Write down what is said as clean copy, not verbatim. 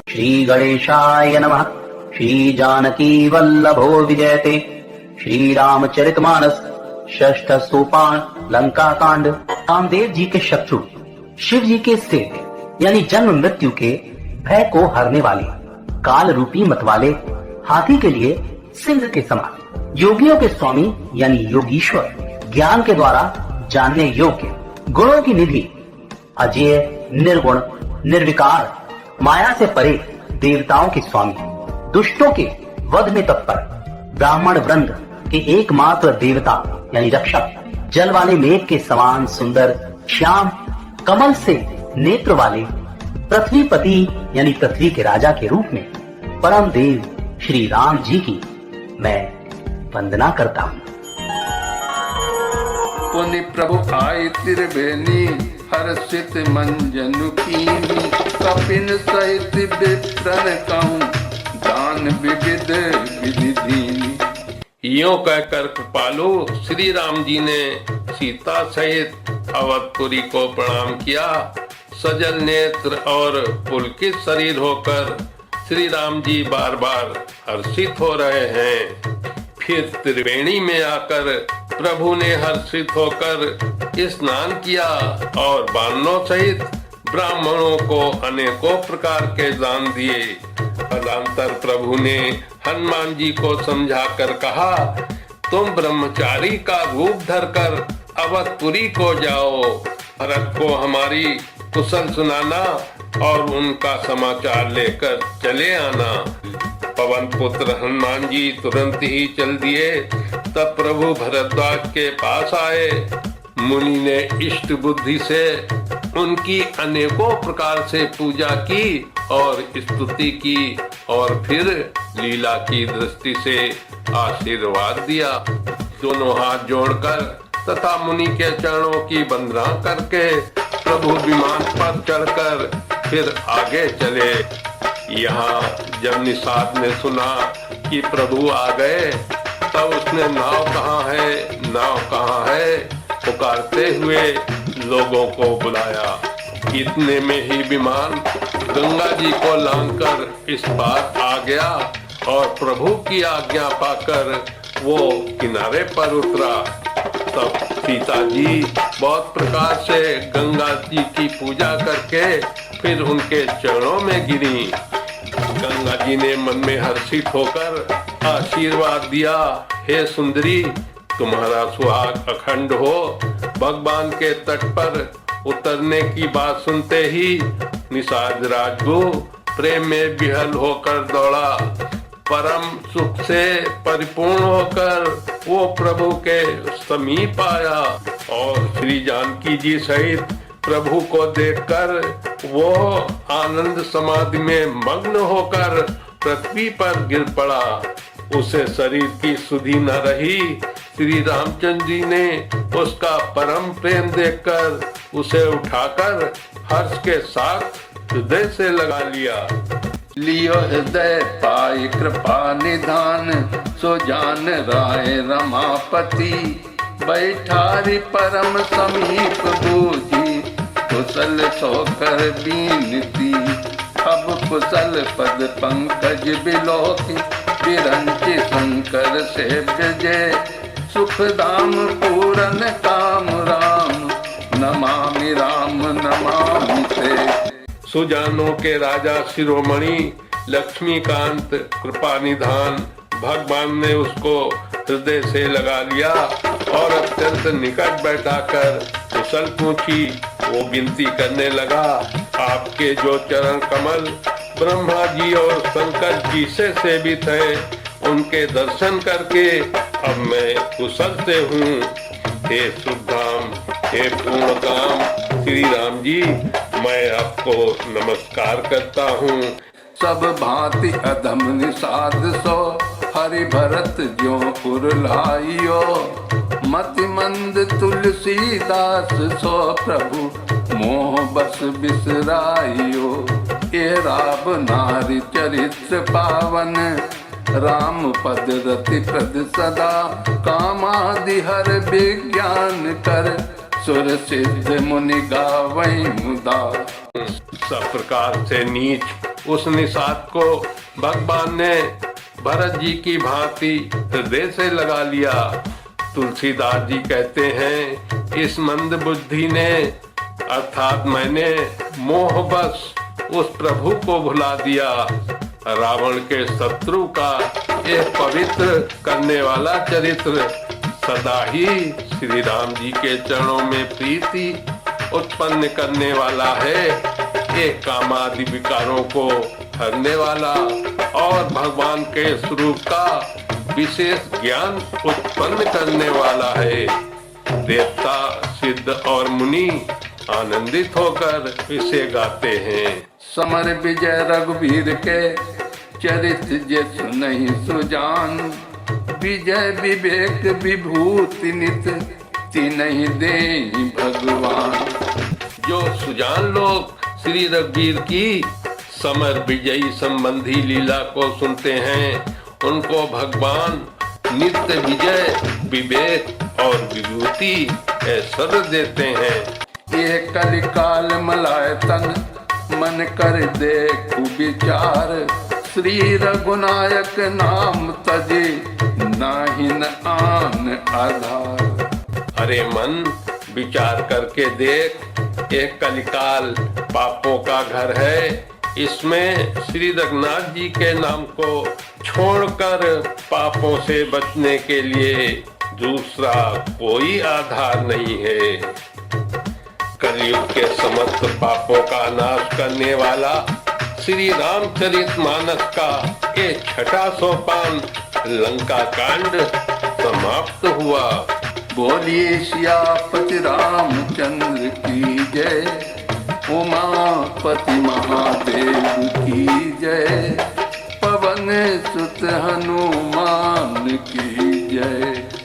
श्री गणेशाय नमः। श्री जानकी वल्लभो विजयते। श्री रामचरितमानस षष्ठ सोपान लंका कांड। कामदेव जी के शत्रु शिव जी के सेठ यानी जन्म मृत्यु के भय को हरने वाले काल रूपी मतवाले हाथी के लिए सिंह के समान, योगियों के स्वामी यानी योगीश्वर, ज्ञान के द्वारा जानने योग्य, गुणों की निधि, अजेय, निर्गुण, निर्विकार, माया से परे, देवताओं के स्वामी, दुष्टों के वध में तत्पर, ब्राह्मण वृंद के एकमात्र देवता यानी रक्षक, जल वाले मेघ के समान सुंदर, श्याम, कमल से नेत्र वाले, पृथ्वीपति यानी पृथ्वी के राजा के रूप में परम देव श्री राम जी की मैं वंदना करता हूँ। पुनि प्रभु आय त्रिवेणी हर्षित मंजनु कीनी, कपिन सहित विप्रन कहूँ दान विविध विधि दीनी। यों कहकर कृपालु श्री राम जी ने सीता सहित अवधपुरी को प्रणाम किया। सजल नेत्र और पुलकित शरीर होकर श्री राम जी बार बार हर्षित हो रहे हैं। फिर त्रिवेणी में आकर प्रभु ने हर्षित होकर स्नान किया और बानों सहित ब्राह्मणों को अनेकों प्रकार के दान दिए। तदंतर प्रभु ने हनुमान जी को समझाकर कहा, तुम ब्रह्मचारी का रूप धरकर अवधपुरी को जाओ, भरत को हमारी कुशल सुनाना और उनका समाचार लेकर चले आना। पवन पुत्र हनुमान जी तुरंत ही चल दिए। तब प्रभु भरद्वाज के पास आए। मुनि ने इष्ट बुद्धि से उनकी अनेकों प्रकार से पूजा की और स्तुति की और फिर लीला की दृष्टि से आशीर्वाद दिया। दोनों हाथ जोड़कर तथा मुनि के चरणों की वंदना करके प्रभु विमान पर चढ़कर फिर आगे चले। यहाँ जब निषाद ने सुना कि प्रभु आ गए तब उसने नाव कहाँ है, नाव कहाँ है पुकारते हुए लोगों को बुलाया। इतने में ही विमान गंगा जी को लांघकर इस पार आ गया और प्रभु की आज्ञा पाकर वो किनारे पर उतरा। तब सीता जी बहुत प्रकार से गंगा जी की पूजा करके फिर उनके चरणों में गिरी। गंगा जी ने मन में हर्षित होकर आशीर्वाद दिया, हे सुंदरी, तुम्हारा सुहाग अखंड हो। भगवान के तट पर उतरने की बात सुनते ही निषाद राजगु प्रेम में विहल होकर दौड़ा। परम सुख से परिपूर्ण होकर वो प्रभु के समीप आया और श्री जानकी जी सहित प्रभु को देखकर वो आनंद समाधि में मग्न होकर पृथ्वी पर गिर पड़ा। उसे शरीर की सुधि न रही। श्री रामचंद्र जी ने उसका परम प्रेम देखकर उसे उठाकर हर्ष के साथ हृदय से लगा लिया। लियो हृदय पाई कृपा निधान, सो जान राय रमापति, बैठारी परम समीप बूझी, कुशल सोकर बीनती। अब कुशल पद पंकज बिलोकी, विरंचि शंकर से विजय, सुख धाम पूरन काम राम, नमामि राम नमामि ते। सुजानों के राजा शिरोमणि लक्ष्मीकांत कृपा निधान भगवान ने उसको हृदय से लगा लिया और अत्यंत निकट बैठाकर कुशल पूछी। वो विनती करने लगा, आपके जो चरण कमल ब्रह्मा जी और शंकर जी से सेवित है, उनके दर्शन करके अब मैं कुशल से हूँ। हे शुभधाम, हे पूर्ण काम श्री राम जी, मैं आपको नमस्कार करता हूँ। सब भांति अधम निषाद सो, हरि भरत ज्यों पुरलाइयो, मति मंद तुलसीदास सो, प्रभु मोह बस बिसराइयो। ये राव नारी चरित्र पावन, राम पद रति प्रद सदा, कामादि हर विज्ञान कर, सुर सिद्ध मुनि गावै मुदा। सब प्रकार से नीच उस निषाद को भगवान ने भरत जी की भांति हृदय से लगा लिया। तुलसीदास जी कहते हैं, इस मंद बुद्धि ने अर्थात मैंने मोहवश उस प्रभु को भुला दिया। रावण के शत्रु का यह पवित्र करने वाला चरित्र सदा ही श्री राम जी के चरणों में प्रीति उत्पन्न करने वाला है। एक कामादि विकारों को हरने वाला और भगवान के स्वरूप का विशेष ज्ञान उत्पन्न करने वाला है। देवता, सिद्ध और मुनि आनंदित होकर इसे गाते हैं। समर विजय रघुवीर के चरित जे सुनहि सुजान, विजय विवेक विभूति नित तिनहि देहि भगवान। जो सुजान लोग श्री रघुवीर की समर विजयी संबंधी लीला को सुनते हैं, उनको भगवान नित्य विजय, विवेक और विभूति ऐश्वर्य देते हैं। ये कलिकाल मलाय तन मन कर देखु विचार, श्री रघुनायक नाम तजे नाही न आन आधार। अरे मन, विचार करके देख, एक कलिकाल पापों का घर है। इसमें श्री रघुनाथ जी के नाम को छोड़कर पापों से बचने के लिए दूसरा कोई आधार नहीं है। कलयुग के समस्त पापों का नाश करने वाला श्री रामचरितमानस का ये छठा सोपान लंका कांड समाप्त हुआ। बोलिए सियापति रामचंद्र की जय, उमापति महादेव की जय, पवन सुत हनुमान की जय।